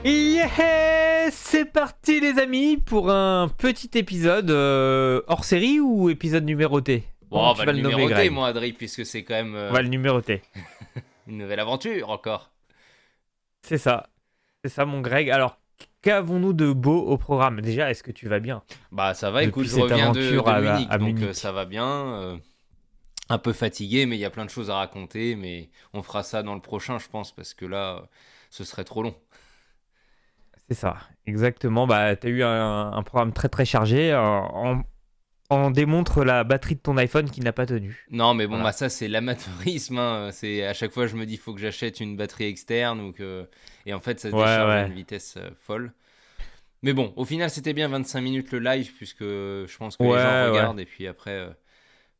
Yeah, c'est parti les amis pour un petit épisode hors série ou épisode numéroté. Bon, Comment on tu va vas le le nommer, numéroter, Greg? moi, Adri, puisque c'est quand même On va le numéroter. une nouvelle aventure encore. C'est ça. C'est ça mon Greg. Alors, qu'avons-nous de beau au programme? Déjà, est-ce que tu vas bien? Bah, ça va, Depuis écoute, je cette reviens aventure de à Munich, à donc Munich. ça va bien. Un peu fatigué, mais il y a plein de choses à raconter, mais on fera ça dans le prochain, je pense, parce que là, ce serait trop long. C'est ça, exactement. Bah, t'as eu un programme très très chargé. On démontre la batterie de ton iPhone qui n'a pas tenu. Non, mais bon, Voilà. bah ça, c'est l'amateurisme, hein. C'est à chaque fois, je me dis, faut que j'achète une batterie externe ou que... Et en fait, ça se Ouais, décharge à ouais. une vitesse folle. Mais bon, au final, c'était bien 25 minutes le live, puisque je pense que les gens Ouais, ouais. regardent et puis après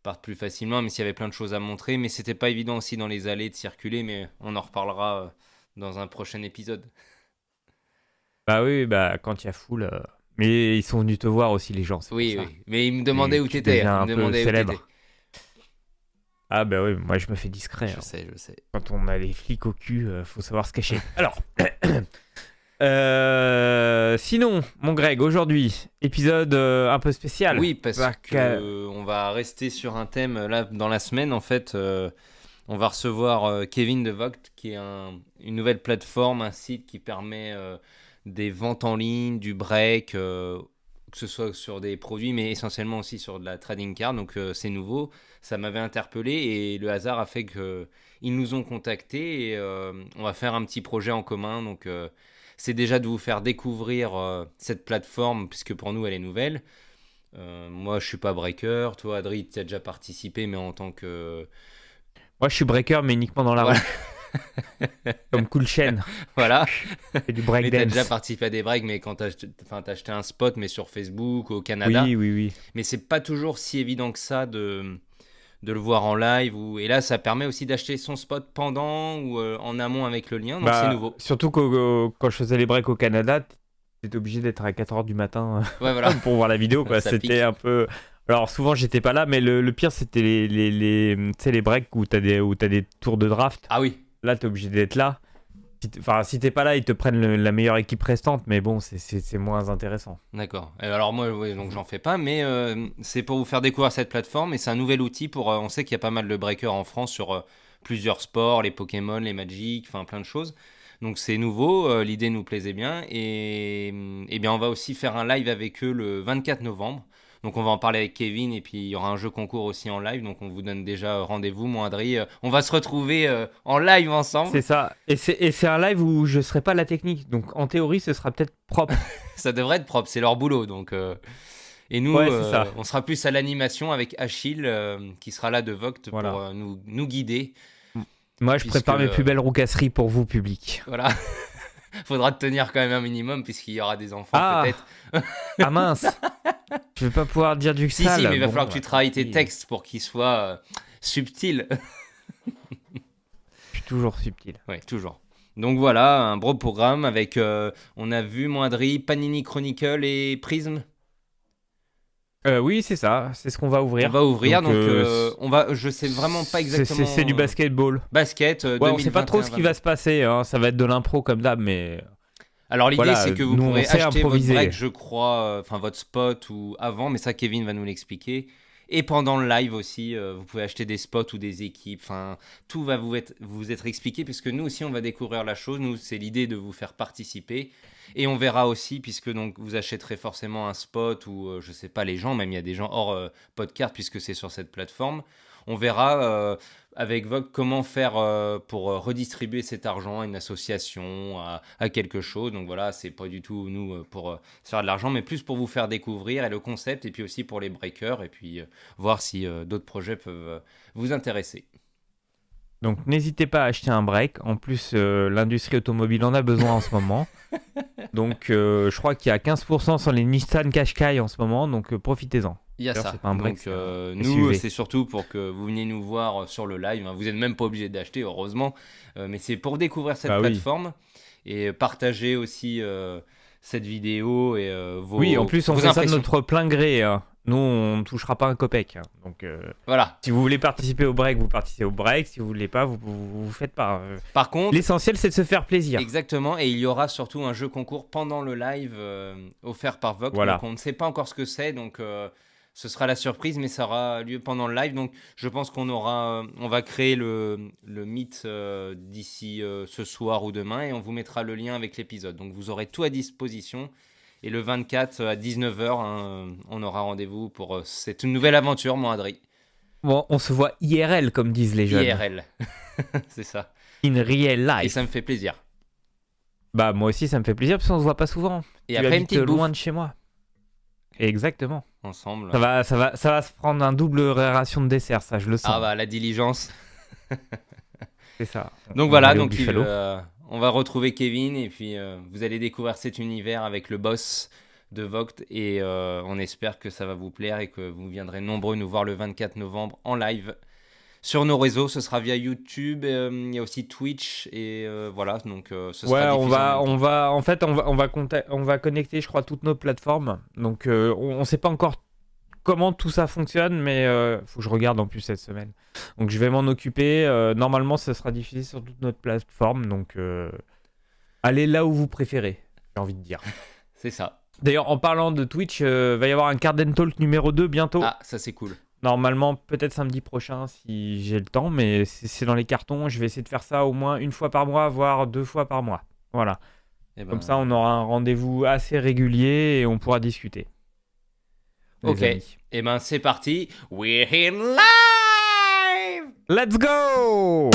partent plus facilement, même s'il y avait plein de choses à montrer. Mais c'était pas évident aussi dans les allées de circuler, mais on en reparlera dans un prochain épisode. Bah oui, bah quand il y a foule. Mais ils sont venus te voir aussi les gens, c'est pour Oui, ça. oui. Mais il me demandait où Tu t'étais. deviens Il un me peu demandait où t'étais. célèbre. Ah bah oui, moi je me fais discret, Je hein. sais, je sais. Quand on a les flics au cul, faut savoir se cacher. Alors, sinon, mon Greg, aujourd'hui, épisode un peu spécial. Oui, parce Bah, que on va rester sur un thème là dans la semaine. En fait, on va recevoir Kevin de Vogt, qui est une nouvelle plateforme, un site qui permet des ventes en ligne, du break, que ce soit sur des produits, mais essentiellement aussi sur de la trading card. Donc c'est nouveau, ça m'avait interpellé et le hasard a fait que ils nous ont contactés et on va faire un petit projet en commun. Donc c'est déjà de vous faire découvrir cette plateforme, puisque pour nous elle est nouvelle. Moi je suis pas breaker, toi Adri tu as déjà participé, mais en tant que... moi je suis breaker, mais uniquement dans la Voilà. rue, comme Cool Chain. Voilà. C'est du Mais tu as déjà breakdance. participé à des breaks, mais quand tu as acheté un spot, mais sur Facebook, au Canada. Oui, oui, oui. Mais c'est pas toujours si évident que ça de le voir en live. Et là, ça permet aussi d'acheter son spot pendant ou en amont avec le lien. Donc c'est Bah, nouveau. surtout quand je faisais les breaks au Canada, t'étais obligé d'être à 4h du matin Ouais, voilà. pour voir la vidéo, quoi. Ça C'était pique. un peu... Alors souvent j'étais pas là, mais le pire c'était tu sais, les breaks où t'as des tours de draft. Ah oui. Là t'es obligé d'être là. Enfin, si t'es pas là, ils te prennent la meilleure équipe restante, mais bon, c'est moins intéressant. D'accord. Alors moi, ouais, donc j'en fais pas, mais c'est pour vous faire découvrir cette plateforme et c'est un nouvel outil pour. On sait qu'il y a pas mal de breakers en France sur plusieurs sports, les Pokémon, les Magic, enfin plein de choses. Donc c'est nouveau, l'idée nous plaisait bien et bien on va aussi faire un live avec eux le 24 novembre. Donc on va en parler avec Kevin et puis il y aura un jeu concours aussi en live. Donc on vous donne déjà rendez-vous, moi Adri. On va se retrouver en live ensemble. C'est ça. Et c'est un live où je serai pas la technique, donc en théorie, ce sera peut-être propre. Ça devrait être propre, c'est leur boulot. Donc et nous, Ouais, c'est ça. on sera plus à l'animation avec Achille qui sera là de Vogt Voilà. pour nous guider. Moi, je Puisque, prépare mes plus belles roucasseries pour vous, public. Voilà. Faudra te tenir quand même un minimum puisqu'il y aura des enfants Ah, peut-être. ah mince. Je vais pas pouvoir dire du Si, sale. si, mais il va Bon, falloir que tu bah, travailles tes oui. textes pour qu'ils soient subtils. Je suis toujours subtil. Ouais, toujours. Donc voilà, un gros programme avec, on a vu, Moindry, Panini Chronicle et Prism. Oui, c'est ça. C'est ce qu'on va On ouvrir. va ouvrir, donc euh, on va, je sais vraiment pas exactement. C'est du basketball. Basket, Ouais, on sait pas trop ce qui va se passer, hein. Ça va être de l'impro comme d'hab, mais Alors l'idée voilà, c'est que vous nous, on pourrez sait acheter improviser. votre break, je crois, enfin votre spot ou avant, mais ça Kevin va nous l'expliquer. Et pendant le live aussi, vous pouvez acheter des spots ou des équipes. Enfin, tout va vous être expliqué puisque nous aussi on va découvrir la chose. Nous c'est l'idée de vous faire participer et on verra aussi puisque donc vous achèterez forcément un spot ou je sais pas les gens, même il y a des gens hors podcast puisque c'est sur cette plateforme. On verra avec Vogue comment faire pour redistribuer cet argent à une association, à quelque chose. Donc voilà, c'est pas du tout nous pour se faire de l'argent, mais plus pour vous faire découvrir et le concept, et puis aussi pour les breakers, et puis voir si d'autres projets peuvent vous intéresser. Donc n'hésitez pas à acheter un break. En plus, l'industrie automobile en a besoin en ce moment. Donc je crois qu'il y a 15% sur les Nissan Qashqai en ce moment, donc profitez-en. Il y a D'ailleurs, ça. c'est pas un break, Donc c'est un nous, SUV. c'est surtout pour que vous veniez nous voir sur le live. Vous n'êtes même pas obligé d'acheter, heureusement. Mais c'est pour découvrir cette Bah oui. plateforme et partager aussi cette vidéo et Oui, en plus on vos fait ça de impressions. notre plein gré, hein. Nous, on ne touchera pas un copec. Hein. Donc, Voilà. si vous voulez participer au break, vous participez au break. Si vous voulez pas, vous faites pas. Par contre, L'essentiel, c'est de se faire plaisir. exactement, et il y aura surtout un jeu concours pendant le live offert par Vogt. Voilà. Donc on ne sait pas encore ce que c'est, donc ce sera la surprise, mais ça aura lieu pendant le live. Donc je pense on va créer le meet d'ici ce soir ou demain, et on vous mettra le lien avec l'épisode. Donc vous aurez tout à disposition. Et le 24 à 19h, on aura rendez-vous pour cette nouvelle aventure, mon Adri. Bon, on se voit IRL, comme disent les jeunes. IRL, c'est ça. In real Et life. ça me fait plaisir. Bah, moi aussi, ça me fait plaisir parce qu'on se voit pas souvent. Et Tu après, une habites petite loin bouffe de chez moi. Exactement. ensemble. Ça va se prendre un double ration de dessert, ça, je le sens. Ah bah, la diligence. C'est ça. Donc On voilà, va aller au donc Buffalo. on va retrouver Kevin et puis vous allez découvrir cet univers avec le boss de Vogt et on espère que ça va vous plaire et que vous viendrez nombreux nous voir le 24 novembre en live sur nos réseaux. Ce sera via YouTube, il y a aussi Twitch et voilà, donc ce Ouais, sera on diffusé va, en même on temps. va, en fait, on va connecter, je crois, toutes nos plateformes. Donc, on sait pas encore comment tout ça fonctionne, mais faut que je regarde en plus cette semaine. Donc, je vais m'en occuper. Normalement, ça sera diffusé sur toute notre plateforme. Donc, allez là où vous préférez, j'ai envie de dire. C'est ça. D'ailleurs, en parlant de Twitch, va y avoir un Carden Talk numéro 2 bientôt. Ah, ça c'est cool. Normalement, peut-être samedi prochain si j'ai le temps, mais c'est dans les cartons. Je vais essayer de faire ça au moins une fois par mois, voire 2 fois par mois. Voilà. Eh ben, Comme ça, on aura un rendez-vous assez régulier et on pourra discuter. Les ok. amis. Et ben c'est parti. We're in live. Let's go!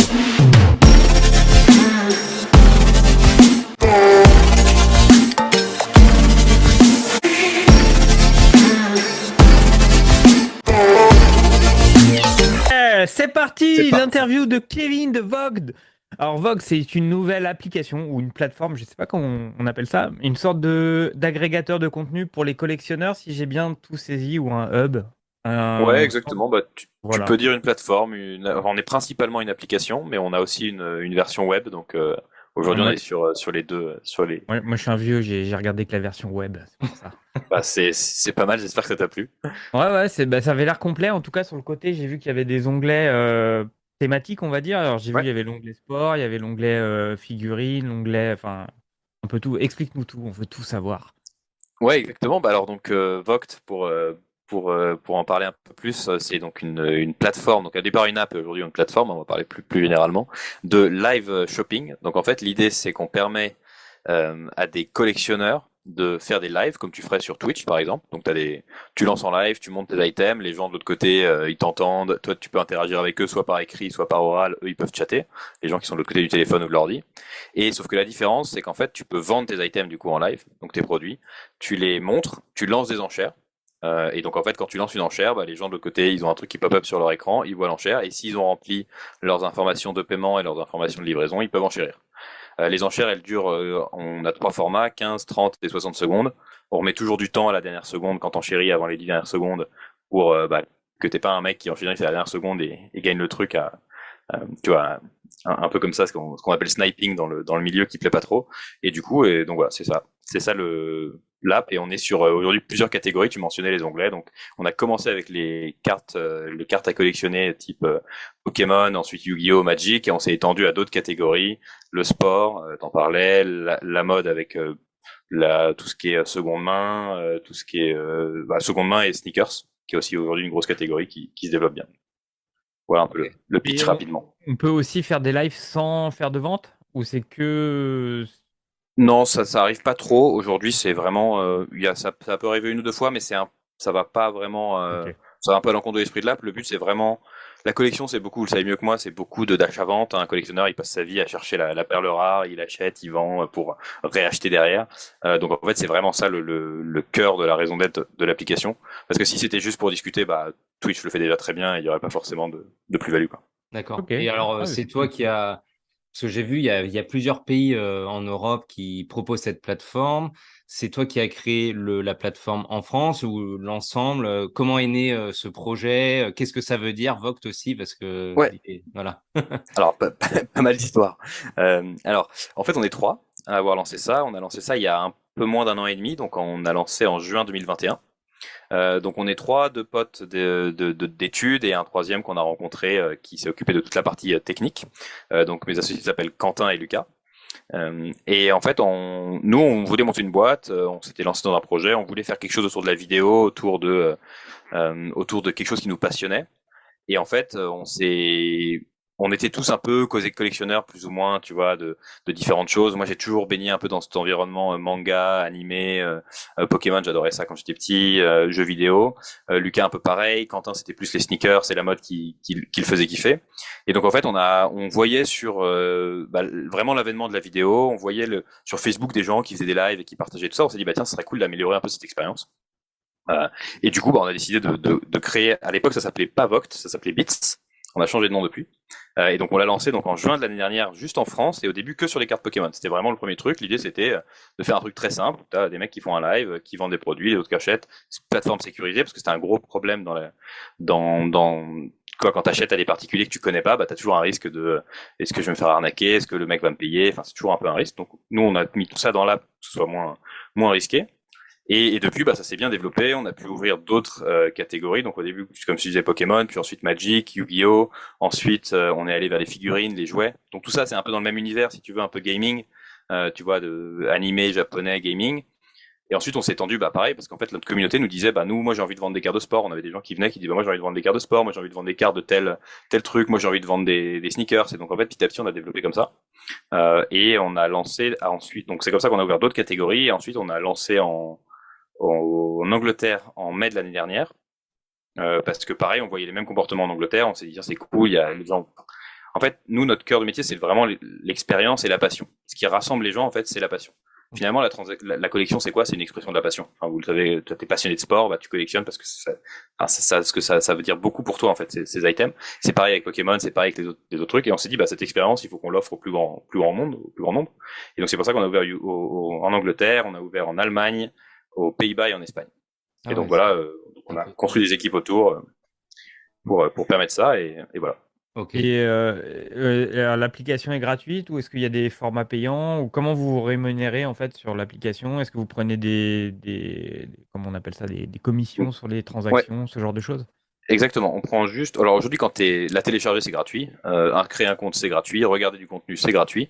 C'est parti, l'interview de Kevin de Vogue. Alors Vogue, c'est une nouvelle application ou une plateforme, je sais pas comment on appelle ça, une sorte d'agrégateur de contenu pour les collectionneurs, si j'ai bien tout saisi, ou un hub. Ouais, exactement. Bah, tu Voilà. peux dire une plateforme. On est principalement une application, mais on a aussi une version web. Donc aujourd'hui, on Ouais. est sur les deux. Moi, je suis un vieux, j'ai regardé que la version web, c'est pour ça. Bah, c'est pas mal. J'espère que ça t'a plu. Ouais, ça avait l'air complet. En tout cas, sur le côté, j'ai vu qu'il y avait des onglets thématiques, on va dire. Alors, j'ai vu, Ouais. il y avait l'onglet sport, il y avait l'onglet figurines, l'onglet, enfin, un peu tout. Explique-nous tout, on veut tout savoir. Ouais, exactement. Bah alors donc Voct pour en parler un peu plus, c'est donc une plateforme. Donc au départ une app, aujourd'hui une plateforme. On va parler plus généralement de live shopping. Donc en fait, l'idée c'est qu'on permet à des collectionneurs de faire des lives comme tu ferais sur Twitch par exemple. Donc tu lances en live, tu montes tes items, les gens de l'autre côté ils t'entendent, toi tu peux interagir avec eux soit par écrit, soit par oral, eux ils peuvent chatter, les gens qui sont de l'autre côté du téléphone ou de l'ordi. Et sauf que la différence c'est qu'en fait tu peux vendre tes items du coup en live, donc tes produits, tu les montres, tu lances des enchères. Et donc en fait quand tu lances une enchère, bah, les gens de l'autre côté ils ont un truc qui pop-up sur leur écran, ils voient l'enchère et s'ils ont rempli leurs informations de paiement et leurs informations de livraison, ils peuvent enchérir. Les enchères, elles durent, on a 3 formats, 15, 30 et 60 secondes. On remet toujours du temps à la dernière seconde quand t'enchéris avant les 10 dernières secondes pour que t'aies pas un mec qui enchérit à la dernière seconde et gagne le truc tu vois, un peu comme ça, ce qu'on appelle sniping dans le milieu qui plaît pas trop. Et du coup, donc voilà, c'est ça. C'est ça l'app et on est sur aujourd'hui plusieurs catégories. Tu mentionnais les onglets, donc on a commencé avec les cartes à collectionner type Pokémon, ensuite Yu-Gi-Oh, Magic et on s'est étendu à d'autres catégories, le sport, t'en parlais, la mode avec tout ce qui est seconde main, tout ce qui est seconde main et sneakers, qui est aussi aujourd'hui une grosse catégorie qui se développe bien. Voilà un peu le pitch Et rapidement. on peut aussi faire des lives sans faire de vente? Ou c'est que... Non, ça arrive pas trop. Aujourd'hui, c'est vraiment, ça peut arriver une ou deux fois, mais ça va pas vraiment, Ok. ça va un peu à l'encontre de l'esprit de l'app. Le but, c'est vraiment, la collection, c'est beaucoup, vous le savez mieux que moi, c'est beaucoup d'achat-vente. Un collectionneur, il passe sa vie à chercher la perle rare, il achète, il vend pour réacheter derrière. Donc en fait, c'est vraiment ça le cœur de la raison d'être de l'application. Parce que si c'était juste pour discuter, bah, Twitch le fait déjà très bien et il y aurait pas forcément de plus-value, quoi. D'accord. Ok. Et alors, Ah, c'est c'est toi cool. qui as... Parce que j'ai vu, il y a plusieurs pays en Europe qui proposent cette plateforme. C'est toi qui as créé la plateforme en France ou l'ensemble? Comment est né ce projet? Qu'est-ce que ça veut dire, Voct aussi? Parce que, Ouais. voilà. Alors, pas mal d'histoires. Alors, en fait, on est trois à avoir lancé ça. On a lancé ça il y a un peu moins d'un an et demi, donc on a lancé en juin 2021. Donc on est trois, deux potes d'études et un troisième qu'on a rencontré qui s'est occupé de toute la partie technique. Donc mes associés s'appellent Quentin et Lucas. Et en fait, nous, on voulait monter une boîte, on s'était lancé dans un projet, on voulait faire quelque chose autour de la vidéo, autour de quelque chose qui nous passionnait. Et en fait, on était tous un peu collectionneurs plus ou moins, tu vois, de différentes choses. Moi, j'ai toujours baigné un peu dans cet environnement manga, animé, Pokémon, j'adorais ça quand j'étais petit, jeux vidéo. Lucas un peu pareil, Quentin c'était plus les sneakers, c'est la mode qui le faisait kiffer. Et donc en fait, on voyait sur vraiment l'avènement de la vidéo, on voyait sur Facebook des gens qui faisaient des lives et qui partageaient tout ça. On s'est dit bah tiens, ce serait cool d'améliorer un peu cette expérience. Et du coup, on a décidé de créer. À l'époque, ça s'appelait pas Voct, ça s'appelait Bits. On a changé de nom depuis. Et donc on l'a lancé donc en juin de l'année dernière, juste en France, et au début que sur les cartes Pokémon. C'était vraiment le premier truc. L'idée c'était de faire un truc très simple. T'as des mecs qui font un live, qui vendent des produits, les autres qui achètent. C'est une plateforme sécurisée parce que c'était un gros problème dans quoi, quand t'achètes à des particuliers que tu connais pas, bah t'as toujours un risque de est-ce que je vais me faire arnaquer, est-ce que le mec va me payer. Enfin c'est toujours un peu un risque. Donc nous on a mis tout ça dans l'app pour que ce soit moins risqué. Et depuis, bah, ça s'est bien développé. On a pu ouvrir d'autres catégories. Donc au début, comme je disais, Pokémon, puis ensuite Magic, Yu-Gi-Oh. Ensuite, on est allé vers les figurines, les jouets. Donc tout ça, c'est un peu dans le même univers, si tu veux, un peu gaming. Tu vois, de animé, japonais, gaming. Et ensuite, on s'est étendu, bah pareil, parce qu'en fait, notre communauté nous disait, bah nous, moi, j'ai envie de vendre des cartes de sport. On avait des gens qui venaient, qui disaient, bah, moi, j'ai envie de vendre des cartes de sport. Moi, j'ai envie de vendre des cartes de tel truc. Moi, j'ai envie de vendre des sneakers. Et donc en fait, petit à petit, on a développé comme ça. Et on a lancé ensuite. Donc c'est comme ça qu'on a ouvert d'autres catégories. Et ensuite, on a lancé en Angleterre en mai de l'année dernière, parce que pareil, on voyait les mêmes comportements en Angleterre, on s'est dit c'est cool, il y a les gens. En fait, nous, notre cœur de métier, c'est vraiment l'expérience et la passion. Ce qui rassemble les gens, en fait, c'est la passion. Finalement, la collection, c'est quoi? C'est une expression de la passion. Enfin, vous le savez, toi, t'es passionné de sport, bah, tu collectionnes parce que ça veut dire beaucoup pour toi, en fait, ces items. C'est pareil avec Pokémon, c'est pareil avec les autres trucs. Et on s'est dit, bah, cette expérience, il faut qu'on l'offre au plus grand nombre. Et donc, c'est pour ça qu'on a ouvert en Angleterre, on a ouvert en Allemagne, aux Pays-Bas et en Espagne. Et donc voilà, on a construit des équipes autour pour permettre ça, et voilà. Ok. Et l'application est gratuite ou est-ce qu'il y a des formats payants ou comment vous vous rémunérez en fait sur l'application? Est-ce que vous prenez comment on appelle ça, des commissions sur les transactions, ce genre de choses? Exactement, on prend juste. Alors aujourd'hui, quand la télécharger, c'est gratuit. Créer un compte, c'est gratuit. Regarder du contenu, c'est gratuit.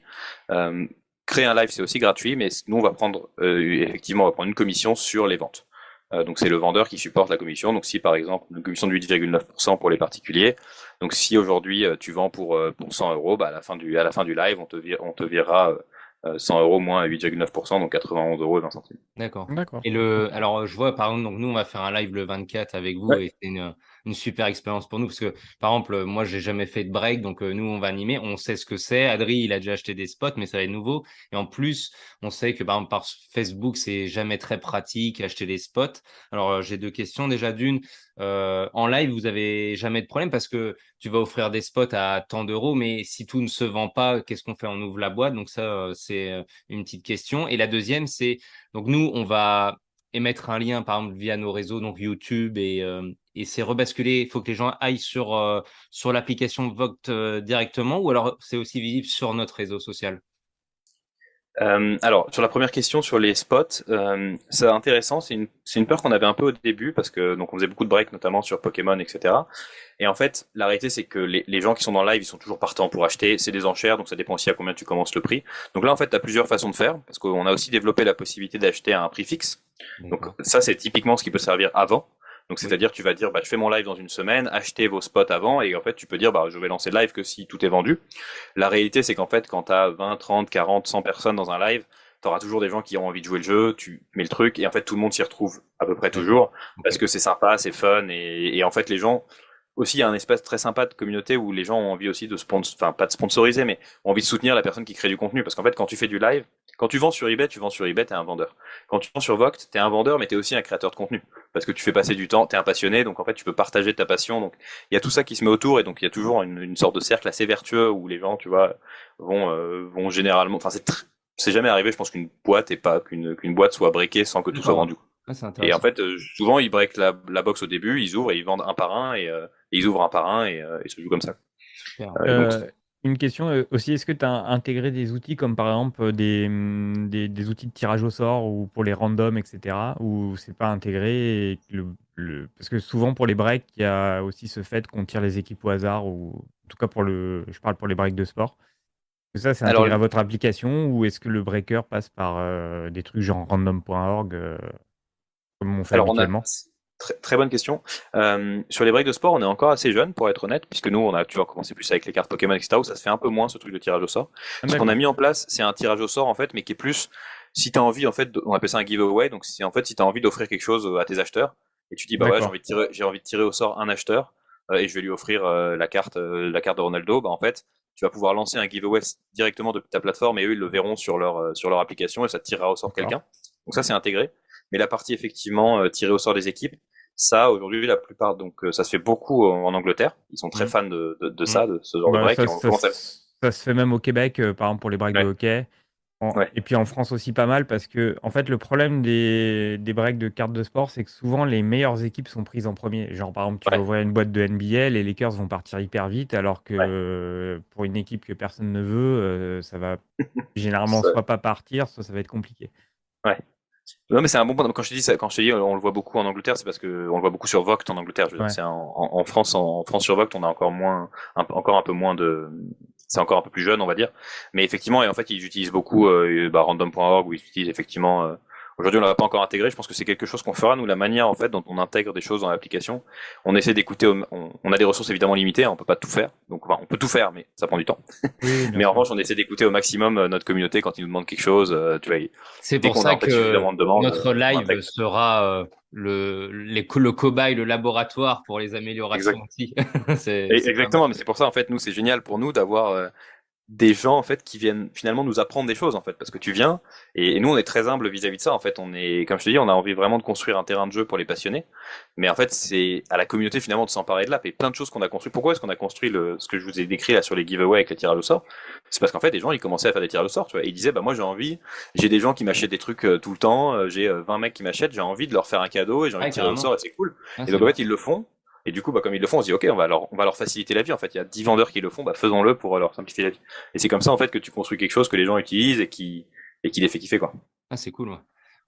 Créer un live, c'est aussi gratuit, mais nous, on va prendre une commission sur les ventes. Donc c'est le vendeur qui supporte la commission. Donc si par exemple une commission de 8,9% pour les particuliers. Donc si aujourd'hui tu vends pour 100 euros, bah à la fin du live, on te virera 100 euros moins 8,9%, donc 91 euros et 20 centimes. D'accord. Et alors je vois par exemple, donc nous on va faire un live le 24 avec vous, et c'est une super expérience pour nous parce que par exemple moi j'ai jamais fait de break, donc nous on va animer, on sait ce que c'est. Adri il a déjà acheté des spots mais ça va être nouveau, et en plus on sait que par exemple par Facebook c'est jamais très pratique acheter des spots. Alors j'ai deux questions. Déjà d'une, en live vous avez jamais de problème parce que tu vas offrir des spots à tant d'euros, mais si tout ne se vend pas, qu'est-ce qu'on fait? On ouvre la boîte. Donc ça c'est une petite question. Et la deuxième c'est, donc nous on va émettre un lien, par exemple, via nos réseaux, donc YouTube, et c'est rebasculé. Il faut que les gens aillent sur l'application Voct directement, ou alors c'est aussi visible sur notre réseau social? Alors, sur la première question sur les spots, c'est intéressant. C'est une peur qu'on avait un peu au début parce que donc on faisait beaucoup de breaks, notamment sur Pokémon, etc. Et en fait, la réalité, c'est que les gens qui sont dans le live, ils sont toujours partants pour acheter. C'est des enchères, donc ça dépend aussi à combien tu commences le prix. Donc là, en fait, tu as plusieurs façons de faire parce qu'on a aussi développé la possibilité d'acheter à un prix fixe. Donc ça, c'est typiquement ce qui peut servir avant. Donc c'est-à-dire tu vas dire bah je fais mon live dans une semaine, achetez vos spots avant, et en fait tu peux dire bah je vais lancer le live que si tout est vendu. La réalité c'est qu'en fait quand tu as 20, 30, 40, 100 personnes dans un live, tu auras toujours des gens qui ont envie de jouer le jeu, tu mets le truc et en fait tout le monde s'y retrouve à peu près toujours parce que c'est sympa, c'est fun, et en fait les gens aussi, il y a un espace très sympa de communauté où les gens ont envie aussi enfin pas de sponsoriser, mais ont envie de soutenir la personne qui crée du contenu. Parce qu'en fait, quand tu fais du live, quand tu vends sur eBay, t'es un vendeur. Quand tu vends sur Voct, t'es un vendeur, mais t'es aussi un créateur de contenu. Parce que tu fais passer du temps, t'es un passionné, donc en fait, tu peux partager ta passion. Donc, il y a tout ça qui se met autour, et donc il y a toujours une sorte de cercle assez vertueux où les gens, tu vois, vont généralement, enfin, c'est jamais arrivé, je pense qu'une boîte qu'une boîte soit breakée sans que tout soit vendu. Et en fait, souvent, ils break la box au début, ils ouvrent et ils vendent un par un, et ils ouvrent un par un, et se jouent comme ça. Une question aussi, est-ce que tu as intégré des outils comme par exemple des outils de tirage au sort ou pour les randoms, etc. ou c'est pas intégré et que parce que souvent pour les breaks, il y a aussi ce fait qu'on tire les équipes au hasard ou en tout cas je parle pour les breaks de sport. Est-ce que ça, c'est Alors, intégré à votre application ou est-ce que le breaker passe par des trucs genre random.org comme on fait alors, habituellement? très bonne question. Sur les breaks de sport, on est encore assez jeune, pour être honnête, puisque nous, on a, tu vois, commencé plus avec les cartes Pokémon, etc., où ça se fait un peu moins, ce truc de tirage au sort. Ah, Ce qu'on a d'accord. mis en place, c'est un tirage au sort, en fait, mais qui est plus, si tu as envie, en fait, on appelle ça un giveaway, donc c'est en fait, si tu as envie d'offrir quelque chose à tes acheteurs, et tu dis, bah ouais, D'accord. j'ai envie de tirer au sort un acheteur, et je vais lui offrir la carte de Ronaldo, bah en fait, tu vas pouvoir lancer un giveaway directement depuis ta plateforme, et eux, ils le verront sur leur application, et ça te tirera au sort D'accord. quelqu'un. Donc ça, c'est intégré. Mais la partie, effectivement, tirer au sort des équipes, ça, aujourd'hui, la plupart, donc ça se fait beaucoup en Angleterre. Ils sont très Mm. fans de Mm. ça, de ce genre de Bah, break. ça, Et on commence à... ça se fait même au Québec, par exemple pour les breaks de Ouais, hockey. ouais, Et puis en France aussi pas mal parce que en fait le problème des breaks de cartes de sport, c'est que souvent les meilleures équipes sont prises en premier. Genre par exemple tu vas ouais, ouvrir une boîte de NBA, les Lakers vont partir hyper vite alors que ouais. pour une équipe que personne ne veut, ça va généralement Ça- soit pas partir, soit ça va être compliqué. ouais. Non, mais c'est un bon point. Quand je te dis ça, quand je te dis on le voit beaucoup en Angleterre, c'est parce que on le voit beaucoup sur Vogt en Angleterre. Je veux dire, Ouais. c'est en France, en France sur Vogt, on a encore moins, encore un peu moins de, c'est encore un peu plus jeune, on va dire. Mais effectivement, et en fait, ils utilisent beaucoup random.org où ils utilisent effectivement. Aujourd'hui, on l'a pas encore intégré. Je pense que c'est quelque chose qu'on fera nous, la manière en fait dont on intègre des choses dans l'application. On essaie d'écouter. On a des ressources évidemment limitées, hein, on peut pas tout faire. Donc, enfin, on peut tout faire, mais ça prend du temps. Oui, bien Mais en sûr. revanche, on essaie d'écouter au maximum notre communauté quand ils nous demandent quelque chose. Tu vois, C'est dès pour qu'on a ça en fait que suffisamment de demandes, notre on live intègre. sera le cobaye, le laboratoire pour les améliorations Exact. aussi. C'est vraiment Exactement, mais chouette. c'est pour ça en fait nous c'est génial pour nous d'avoir des gens en fait qui viennent finalement nous apprendre des choses en fait parce que tu viens et nous on est très humble vis-à-vis de ça en fait on est comme je te dis on a envie vraiment de construire un terrain de jeu pour les passionnés mais en fait c'est à la communauté finalement de s'emparer de l'app et plein de choses qu'on a construit. Pourquoi est-ce qu'on a construit ce que je vous ai décrit là sur les giveaways avec les tirages au sort? C'est parce qu'en fait des gens ils commençaient à faire des tirages au sort tu vois et ils disaient bah moi j'ai des gens qui m'achètent des trucs tout le temps j'ai 20 mecs qui m'achètent j'ai envie de leur faire un cadeau et j'ai envie Ouais, de tirer au carrément. sort et c'est cool Ah, et c'est donc en bien. fait ils le font et du coup, bah, comme ils le font, on se dit, OK, on va leur faciliter la vie. En fait, il y a 10 vendeurs qui le font, bah, faisons-le pour leur simplifier la vie. Et c'est comme ça, en fait, que tu construis quelque chose que les gens utilisent et qui les fait kiffer, quoi. Ah, c'est cool, ouais.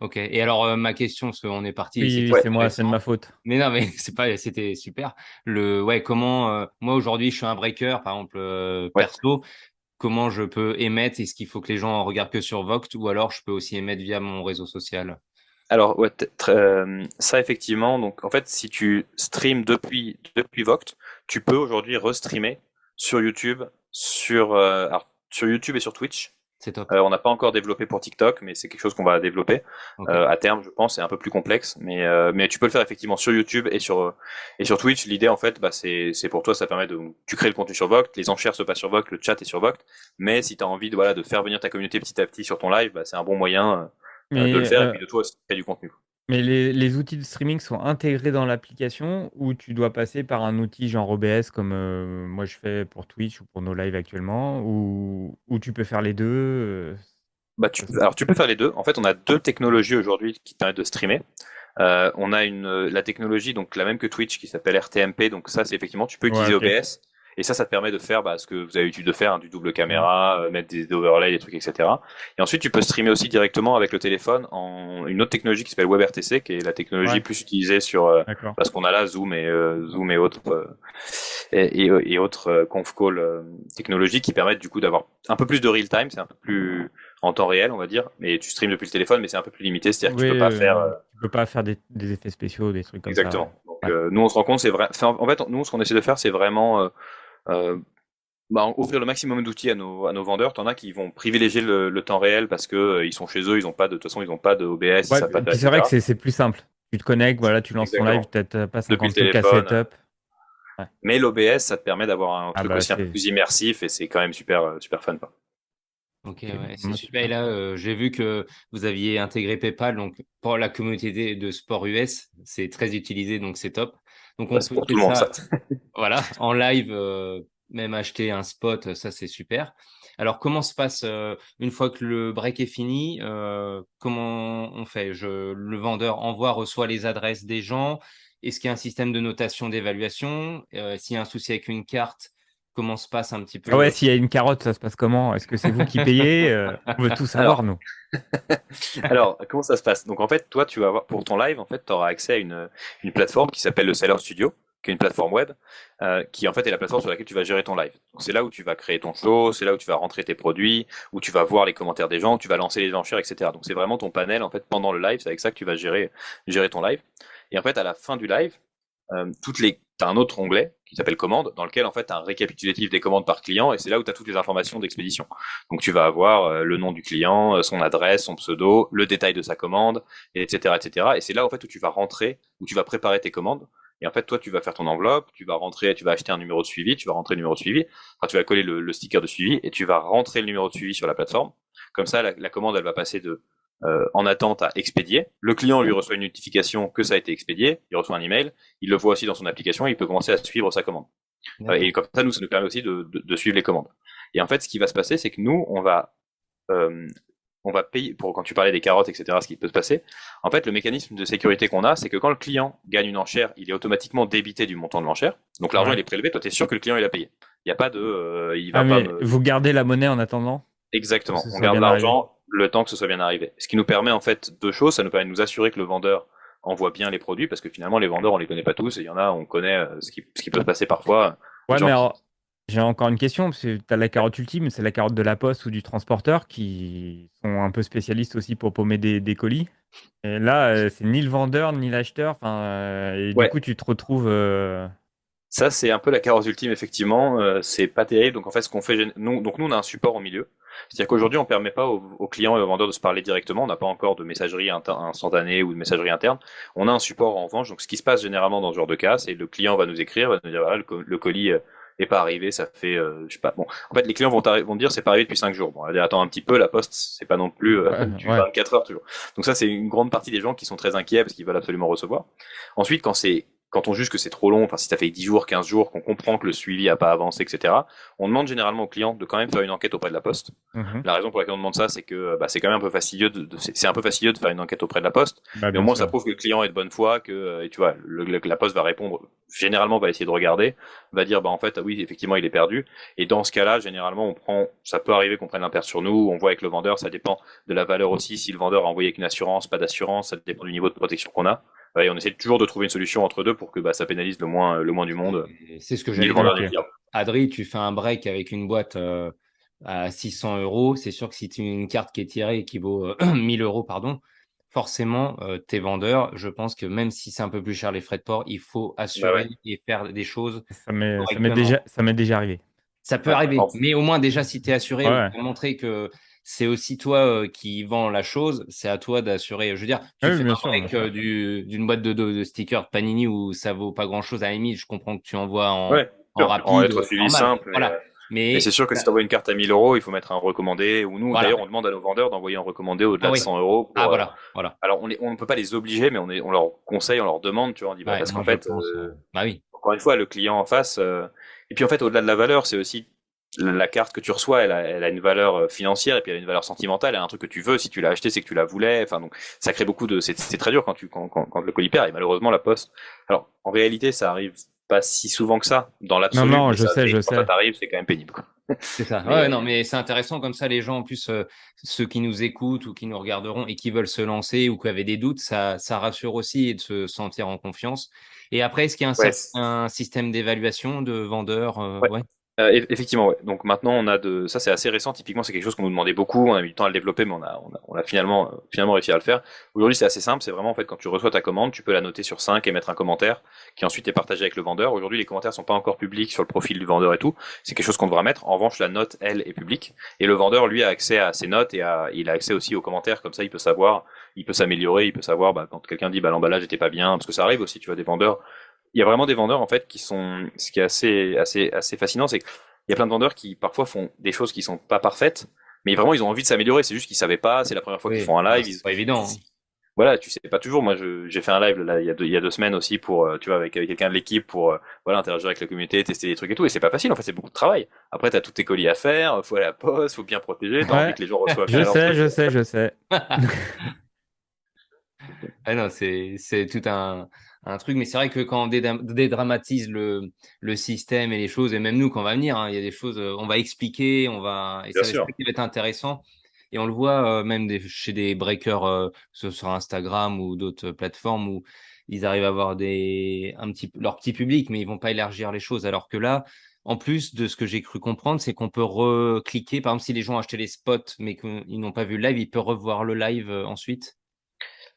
Ok. Et alors, ma question, parce qu'on est parti, Oui, c'était oui, Ouais. c'est moi, c'est de ma intéressant. faute. Mais non, mais c'est pas, c'était super. Ouais, comment, moi aujourd'hui, je suis un breaker, par exemple, Ouais. perso. Comment je peux émettre? Est-ce qu'il faut que les gens regardent que sur Voct ou alors je peux aussi émettre via mon réseau social? Alors, ouais, ça, effectivement. Donc, en fait, si tu streams depuis Voct, tu peux aujourd'hui restreamer sur YouTube, alors, sur YouTube et sur Twitch. C'est top. On n'a pas encore développé pour TikTok, mais c'est quelque chose qu'on va développer Ok. à terme, je pense. C'est un peu plus complexe, mais tu peux le faire effectivement sur YouTube et sur Twitch. L'idée, en fait, bah, c'est pour toi, ça permet tu crées le contenu sur Voct, les enchères se passent sur Voct, le chat est sur Voct. Mais si tu as envie voilà, de faire venir ta communauté petit à petit sur ton live, bah, c'est un bon moyen de le Mais, faire et puis de toi aussi créer du contenu. mais les outils de streaming sont intégrés dans l'application ou tu dois passer par un outil genre OBS comme moi je fais pour Twitch ou pour nos lives actuellement ou tu peux faire les deux Bah, ça alors tu peux faire les deux. En fait, on a deux technologies aujourd'hui qui te permettent de streamer. On a la technologie donc la même que Twitch qui s'appelle RTMP. Donc ça, c'est effectivement tu peux Ouais, utiliser ok. OBS et ça te permet de faire ce que vous avez l'habitude de faire, hein, du double Mm. caméra, mettre des overlays, des trucs, etc. Et ensuite, tu peux streamer aussi directement avec le téléphone en une autre technologie qui s'appelle WebRTC, qui est la technologie Ouais, plus utilisée sur d'accord. parce qu'on a là Zoom et autres et autres conf call technologies qui permettent du coup d'avoir un peu plus de real time. C'est un peu plus en temps réel, on va dire, mais tu streams depuis le téléphone, mais c'est un peu plus limité, c'est-à-dire que Oui, tu peux pas faire tu peux pas faire des effets spéciaux, des trucs comme ça. exactement. Donc Ouais. nous on se rend compte, c'est vrai. Enfin, en fait, nous ce qu'on essaie de faire, c'est vraiment euh, offrir le maximum d'outils à nos vendeurs. T'en as qui vont privilégier le temps réel parce que ils sont chez eux, ils ont pas de toute façon, ils ont pas de OBS, ils Ouais, savent pas faire, puis c'est vrai que etc. c'est plus simple. Tu te connectes, voilà, tu lances ton live, Exactement. t'as pas Depuis le 50 trucs à téléphone. setup. Ouais. Mais l'OBS, ça te permet d'avoir un Ah truc bah aussi un peu c'est plus immersif et c'est quand même super super fun, quoi. Ok, ok, ouais, c'est moi, super. Et super. là, j'ai vu que vous aviez intégré PayPal, donc pour la communauté de sport US, c'est très utilisé, donc c'est top. Donc Bah, on c'est peut pour tout que le monde ça. ça, voilà, en live, même acheter un spot, ça c'est super. Alors comment se passe une fois que le break est fini, comment on fait? Le vendeur envoie, reçoit les adresses des gens. Est-ce qu'il y a un système de notation d'évaluation? S'il y a un souci avec une carte, comment se passe un petit peu Ah ouais, s'il y a une carotte, ça se passe comment? Est-ce que c'est vous qui payez? On veut tout savoir, Alors, nous. alors, comment ça se passe? Donc en fait, toi, tu vas avoir pour ton live, en fait, tu auras accès à une plateforme qui s'appelle le Seller Studio, qui est une plateforme web, qui en fait est la plateforme sur laquelle tu vas gérer ton live. Donc c'est là où tu vas créer ton show, c'est là où tu vas rentrer tes produits, où tu vas voir les commentaires des gens, où tu vas lancer les enchères, etc. Donc c'est vraiment ton panel en fait pendant le live. C'est avec ça que tu vas gérer ton live. Et en fait, à la fin du live, t'as un autre onglet qui s'appelle commandes, dans lequel en fait t'as un récapitulatif des commandes par client, et c'est là où tu as toutes les informations d'expédition. Donc tu vas avoir le nom du client, son adresse, son pseudo, le détail de sa commande, etc., etc. Et c'est là en fait où tu vas rentrer, où tu vas préparer tes commandes. Et en fait, toi, tu vas faire ton enveloppe, tu vas rentrer, tu vas acheter un numéro de suivi, tu vas rentrer le numéro de suivi, enfin, tu vas coller le sticker de suivi et tu vas rentrer le numéro de suivi sur la plateforme. Comme ça, la commande, elle va passer de en attente à expédier. Le client lui reçoit une notification que ça a été expédié, il reçoit un email, il le voit aussi dans son application, et il peut commencer à suivre sa commande. Et comme ça, ça nous permet aussi de suivre les commandes. Et en fait, ce qui va se passer, c'est que nous, on va payer, pour quand tu parlais des carottes, etc., ce qui peut se passer, en fait, le mécanisme de sécurité qu'on a, c'est que quand le client gagne une enchère, il est automatiquement débité du montant de l'enchère. Donc l'argent, Ouais. il est prélevé, toi, tu es sûr que le client, il a payé. Il n'y a pas de... il Ah, va pas mais me... vous gardez la monnaie en attendant que Exactement. ce On soit garde bien arrivé? l'argent le temps que ce soit bien arrivé. Ce qui nous permet en fait deux choses. Ça nous permet de nous assurer que le vendeur envoie bien les produits, parce que finalement les vendeurs on les connaît pas tous, et il y en a on connaît ce qui peut se passer parfois. Des Ouais, gens mais qui... alors, j'ai encore une question, parce que tu as la carotte ultime, c'est la carotte de la poste ou du transporteur qui sont un peu spécialistes aussi pour paumer des colis. Et là, c'est ni le vendeur ni l'acheteur. Enfin, et du Ouais, coup, tu te retrouves. ça c'est un peu la carotte ultime effectivement. C'est pas terrible. Donc en fait ce qu'on fait, nous on a un support au milieu. C'est-à-dire qu'aujourd'hui on permet pas aux clients et aux vendeurs de se parler directement. On n'a pas encore de messagerie instantanée ou de messagerie interne. On a un support en revanche. Donc ce qui se passe généralement dans ce genre de cas, c'est le client va nous écrire, va nous dire voilà le colis est pas arrivé, ça fait je sais pas. Bon, en fait les clients vont dire c'est pas arrivé depuis 5 jours. Bon, on va dire attends un petit peu, la poste c'est pas non plus Ouais, du ouais. 24 heures toujours. Donc ça c'est une grande partie des gens qui sont très inquiets parce qu'ils veulent absolument recevoir. Ensuite quand on juge que c'est trop long, enfin si ça fait 10 jours, 15 jours, qu'on comprend que le suivi a pas avancé, etc., on demande généralement au client de quand même faire une enquête auprès de la Poste. Mhm. La raison pour laquelle on demande ça, c'est que c'est quand même un peu fastidieux c'est un peu fastidieux de faire une enquête auprès de la Poste, Bah, mais au bien moins ça sûr. prouve que le client est de bonne foi, que et tu vois, la Poste va répondre, généralement va essayer de regarder, va dire en fait oui effectivement il est perdu, et dans ce cas-là généralement ça peut arriver qu'on prenne l'impair sur nous, on voit avec le vendeur, ça dépend de la valeur aussi, si le vendeur a envoyé avec une assurance, pas d'assurance, ça dépend du niveau de protection qu'on a. Ouais, et on essaie toujours de trouver une solution entre deux pour que ça pénalise le moins du monde, C'est ce que ni le j'allais dire. vendeur ni Ok. le client. Adri, tu fais un break avec une boîte à 600 euros. C'est sûr que si tu as une carte qui est tirée et qui vaut 1000 euros, pardon, forcément, tes vendeurs, je pense que même si c'est un peu plus cher les frais de port, il faut Bah assurer ouais. et faire des choses Ça correctement. m'est déjà arrivé. Ça peut Ouais. arriver, mais au moins déjà si tu es assuré Ouais, ou ouais. pour montrer que c'est aussi toi qui vends la chose, c'est à toi d'assurer. Je veux dire, tu Oui, fais bien un sûr, bien break sûr. d'une boîte de stickers Panini où ça vaut pas grand-chose à la limite. Je comprends que tu envoies Ouais, en en rapide, lettre suivi normal. simple. Voilà. Mais c'est Mais sûr que si tu envoies une carte à 1000 euros, il faut mettre un recommandé. Ou nous, voilà. d'ailleurs, on demande à nos vendeurs d'envoyer un recommandé Ah au-delà de oui. 100 euros. Ah voilà. Voilà. Alors, on ne peut pas les obliger, mais on leur conseille, on leur demande, tu vois, on dit, Ouais, parce moi qu'en je fait, pense. Bah oui. encore une fois, le client en face. Et puis en fait, au-delà de la valeur, c'est aussi la carte que tu reçois, elle a une valeur financière et puis elle a une valeur sentimentale. Elle a un truc que tu veux. Si tu l'as acheté, c'est que tu la voulais. Enfin, donc ça crée beaucoup de. C'est très dur quand le colis perd. Et malheureusement, la poste. Alors, en réalité, ça arrive pas si souvent que ça dans Non, l'absolu, non, mais je sais, je quand ça sais. t'arrive, c'est quand même pénible, quoi. C'est ça. Mais Ouais, non, mais c'est intéressant comme ça, les gens, en plus, ceux qui nous écoutent ou qui nous regarderont et qui veulent se lancer ou qui avaient des doutes, ça rassure aussi et de se sentir en confiance. Et après, est-ce qu'il y a ouais, un système d'évaluation de vendeurs ouais. ouais. Effectivement, ouais. Donc maintenant, ça c'est assez récent. Typiquement, c'est quelque chose qu'on nous demandait beaucoup. On a mis du temps à le développer, mais on a finalement réussi à le faire. Aujourd'hui, c'est assez simple. C'est vraiment, en fait, quand tu reçois ta commande, tu peux la noter sur 5 et mettre un commentaire qui ensuite est partagé avec le vendeur. Aujourd'hui, les commentaires sont pas encore publics sur le profil du vendeur et tout. C'est quelque chose qu'on devra mettre. En revanche, la note, elle, est publique. Et le vendeur, lui, a accès à ses notes et il a accès aussi aux commentaires. Comme ça, il peut savoir, il peut s'améliorer, il peut savoir, quand quelqu'un dit, l'emballage était pas bien, parce que ça arrive aussi, tu vois, des vendeurs. Il y a vraiment des vendeurs en fait qui sont, ce qui est assez fascinant, c'est qu'il y a plein de vendeurs qui parfois font des choses qui sont pas parfaites, mais vraiment ils ont envie de s'améliorer. C'est juste qu'ils savaient pas, c'est la première fois qu'ils Oui, font un live. c'est pas évident. Hein. Voilà, tu sais pas toujours. Moi, j'ai fait un live là il y a 2 semaines aussi pour, tu vois, avec quelqu'un de l'équipe pour, voilà, interagir avec la communauté, tester des trucs et tout. Et c'est pas facile. En fait, c'est beaucoup de travail. Après, t'as tous tes colis à faire, faut aller à la poste, faut bien protéger. T'as envie Ouais, que les gens reçoivent je bien leurs sais, trucs. je sais, je sais. Ah non, c'est tout un truc. Mais c'est vrai que quand on dédramatise le système et les choses, et même nous, quand on va venir, hein, il y a des choses, on va expliquer, et Bien ça sûr. va être intéressant. Et on le voit même chez des breakers, que ce soit sur Instagram ou d'autres plateformes où ils arrivent à avoir leur petit public, mais ils vont pas élargir les choses. Alors que là, en plus de ce que j'ai cru comprendre, c'est qu'on peut recliquer. Par exemple, si les gens ont acheté les spots, mais qu'ils n'ont pas vu le live, ils peuvent revoir le live ensuite.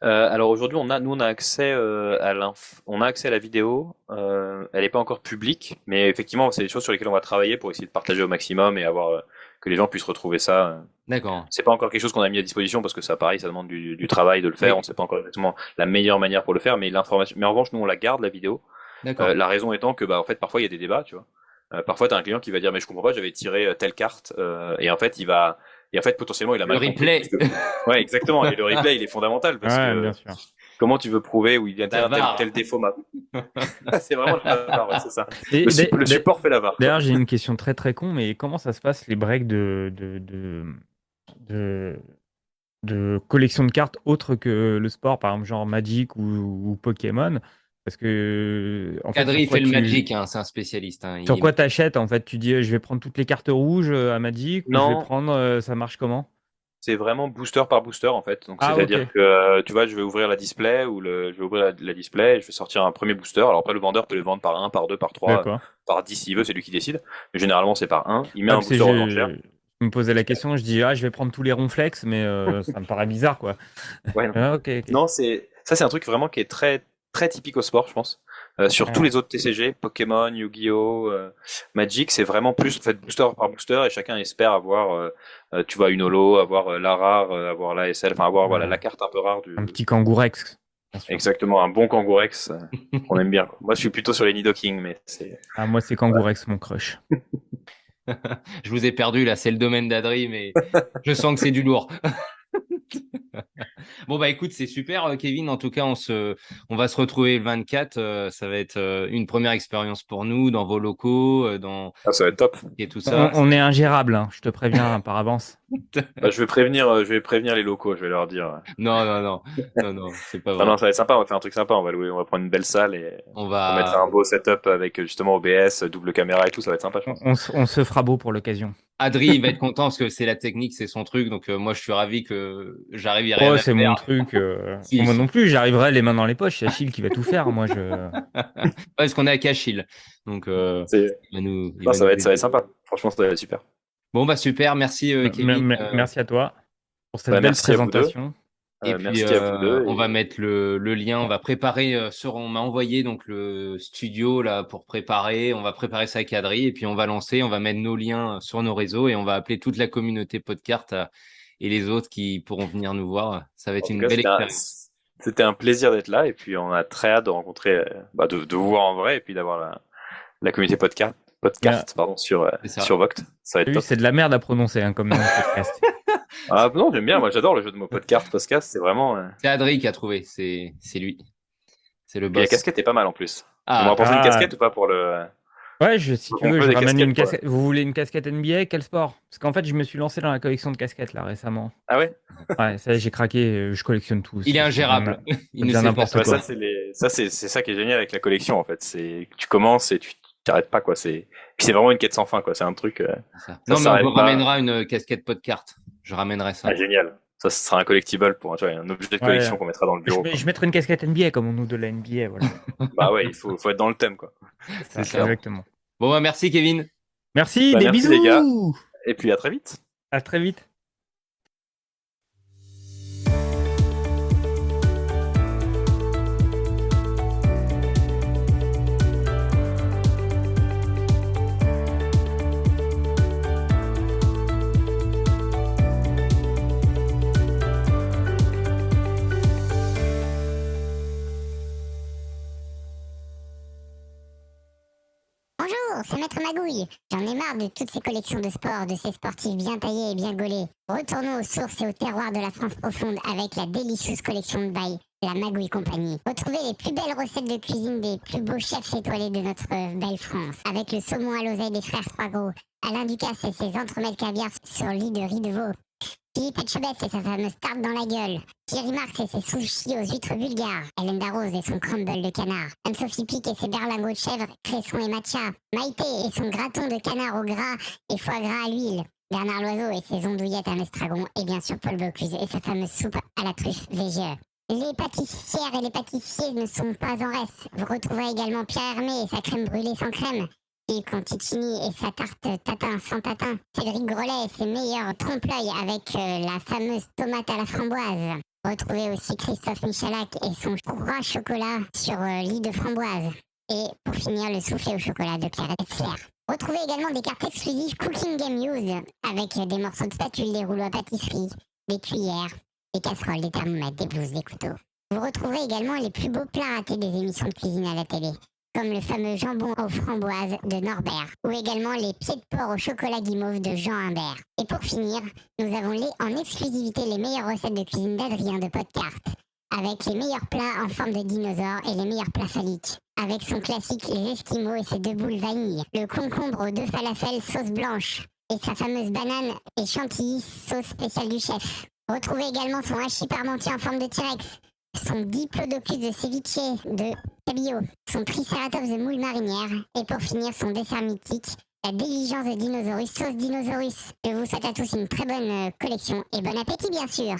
Alors aujourd'hui, on a accès on a accès à la vidéo. Elle n'est pas encore publique, mais effectivement, c'est des choses sur lesquelles on va travailler pour essayer de partager au maximum et avoir que les gens puissent retrouver ça. D'accord. C'est pas encore quelque chose qu'on a mis à disposition parce que ça, pareil, ça demande du travail de le faire. Oui. On sait pas encore exactement la meilleure manière pour le faire, mais l'information. Mais en revanche, nous, on la garde la vidéo. D'accord. La raison étant que, bah, en fait, parfois il y a des débats, tu vois. Parfois, t'as un client qui va dire, mais je comprends pas, j'avais tiré telle carte, et en fait, potentiellement, il a Le mal compris. replay. Ouais, exactement. Et le replay, il est fondamental parce Ouais, que bien sûr. comment tu veux prouver où il y a La VAR. tel défaut c'est vraiment la VAR, ouais, c'est ça. Et Le support fait la VAR, quoi. d'ailleurs, j'ai une question très très con, mais comment ça se passe les breaks de, de collection de cartes autres que le sport, par exemple genre Magic ou Pokémon? Parce que en fait, Kadri, sur il quoi fait le Magic, hein, c'est un spécialiste. Hein. sur quoi t'achètes en fait? Tu dis je vais prendre toutes les cartes rouges à Magic ou je vais Non, prendre ça marche comment? c'est vraiment booster par booster en fait. Donc Ah ok, c'est-à-dire que tu vois, je vais ouvrir la display je vais ouvrir la display, et je vais sortir un premier booster. Alors après le vendeur peut les vendre par 1, par 2, par 3, d'accord. par 10 s'il veut, c'est lui qui décide. Mais généralement c'est par 1. Il met Ah, un parce que booster aux enchères. je me posais la question, je dis je vais prendre tous les ronflex, mais ça me paraît bizarre quoi. Ouais, non. Ah, ok, ok. Non, c'est un truc vraiment qui est très très typique au sport, je pense. Sur tous Ah. les autres TCG, Pokémon, Yu-Gi-Oh, Magic, c'est vraiment plus en fait booster par booster et chacun espère avoir, tu vois, une holo, avoir la rare, avoir la SL, enfin avoir voilà Ouais. la carte un peu rare Un petit Kangourex, bien sûr. exactement, un bon Kangourex qu'on aime bien, quoi. Moi, je suis plutôt sur les Nidoking, mais c'est Ah, moi c'est Kangourex mon crush. Je vous ai perdu là, c'est le domaine d'Adri, mais je sens que c'est du lourd. Bon bah écoute, c'est super Kevin, en tout cas on va se retrouver le 24, ça va être une première expérience pour nous dans vos locaux, ça va être top. et tout ça. On est ingérable, hein, je te préviens par avance. Bah, je vais prévenir les locaux, je vais leur dire. Non, c'est pas Non, vrai. non, ça va être sympa, on va faire un truc sympa, on va prendre une belle salle et On on mettra va un beau setup avec justement OBS, double caméra et tout, ça va être sympa, je pense. On se fera beau pour l'occasion. Adri, il va être content parce que c'est la technique, c'est son truc, donc moi je suis ravi que j'arrive à rien Oh, à c'est faire. mon truc. Si, Moi si. non plus, j'arriverai les mains dans les poches. C'est Achille qui va tout faire. Moi, je. Parce qu'on est à Cachil, donc C'est- il va nous Non, ça va être aider. sympa. Franchement, ça va être super. Bon bah super, merci Kevin. Merci à toi pour cette Bah, belle merci à vous deux. présentation. Et puis Merci à vous deux. on va mettre le lien, on va préparer on m'a envoyé donc le studio là pour préparer, on va préparer ça avec Adri et puis on va lancer, on va mettre nos liens sur nos réseaux et on va appeler toute la communauté Podcart et les autres qui pourront venir nous voir. Ça va être En tout une cas, belle expérience. c'était un plaisir d'être là et puis on a très hâte de rencontrer, de vous voir en vrai et puis d'avoir la communauté podcast pardon, C'est ça. sur Voct. Ça va être Oui, top. c'est de la merde à prononcer hein, comme nom de podcast. Ah non, j'aime bien, moi j'adore le jeu de mots podcast, c'est vraiment. C'est Adri qui a trouvé, c'est lui. C'est le Puis la boss. casquette est pas mal en plus. Ah. On va apporter une Ah. casquette ou pas pour le. Ouais, si tu On veux, peut je des ramène une casquettes, casquette. Vous voulez une casquette NBA? Quel sport? Parce qu'en fait, je me suis lancé dans la collection de casquettes là récemment. Ah ouais? Ouais, ça y est, j'ai craqué. Je collectionne tout. Il est ingérable. Il ne sait pas. n'importe Ouais, quoi. c'est ça qui est génial avec la collection en fait. C'est que tu commences et tu t'arrêtes pas quoi. Puis c'est vraiment une quête sans fin quoi. C'est un truc. Ça. Non, mais s'arrête on pas. ramènera une casquette Podcart. Je ramènerai ça. Ah, génial. Ça, ce sera un collectible pour tu vois, un objet de collection Ouais. qu'on mettra dans le bureau. Je mettrai une casquette NBA comme on nous de la NBA. Voilà. Bah ouais, il faut être dans le thème quoi. C'est ça. exactement. Bon, bah, merci Kevin. Merci, Bah, des merci, bisous. les gars. Et puis à très vite. À très vite. Bonjour, c'est Maître Magouille. J'en ai marre de toutes ces collections de sport, de ces sportifs bien taillés et bien gaulés. Retournons aux sources et au terroir de la France profonde avec la délicieuse collection de bail, la Magouille Compagnie. Retrouvez les plus belles recettes de cuisine des plus beaux chefs étoilés de notre belle France. Avec le saumon à l'oseille des frères Trois Gros, Alain Ducasse et ses entremets de caviar sur lit de riz de veau. Philippe Etchebest et sa fameuse tarte dans la gueule. Thierry Marx et ses sushis aux huîtres bulgares. Hélène Darroze et son crumble de canard. Anne-Sophie Pic et ses berlingots de chèvre, cresson et matcha. Maïté et son graton de canard au gras et foie gras à l'huile. Bernard Loiseau et ses ondouillettes à l'estragon. Et bien sûr Paul Bocuse et sa fameuse soupe à la truffe VGE. Les pâtissières et les pâtissiers ne sont pas en reste. Vous retrouverez également Pierre Hermé et sa crème brûlée sans crème. Philippe Conticini et sa tarte tatin sans tatin. Cédric Grolet et ses meilleurs trompe-l'œil avec la fameuse tomate à la framboise. Retrouvez aussi Christophe Michalak et son roi chocolat sur lit de framboise. Et pour finir, le soufflé au chocolat de Claire Etzler. Retrouvez également des cartes exclusives Cooking Game Use avec des morceaux de spatule, des rouleaux à pâtisserie, des cuillères, des casseroles, des thermomètres, des blouses, des couteaux. Vous retrouverez également les plus beaux plats ratés des émissions de cuisine à la télé, comme le fameux jambon aux framboises de Norbert, ou également les pieds de porc au chocolat guimauve de Jean Humbert. Et pour finir, nous avons en exclusivité les meilleures recettes de cuisine d'Adrien de Podcart, avec les meilleurs plats en forme de dinosaures et les meilleurs plats phalliques, avec son classique les Esquimaux et ses 2 boules vanille, le concombre aux 2 falafels sauce blanche, et sa fameuse banane et chantilly sauce spéciale du chef. Retrouvez également son hachis parmentier en forme de T-Rex, son diplodocus de ceviche de cabillaud, son triceratops de moule marinière, et pour finir son dessert mythique, la diligence de dinosaurus sauce dinosaurus. Je vous souhaite à tous une très bonne collection et bon appétit bien sûr.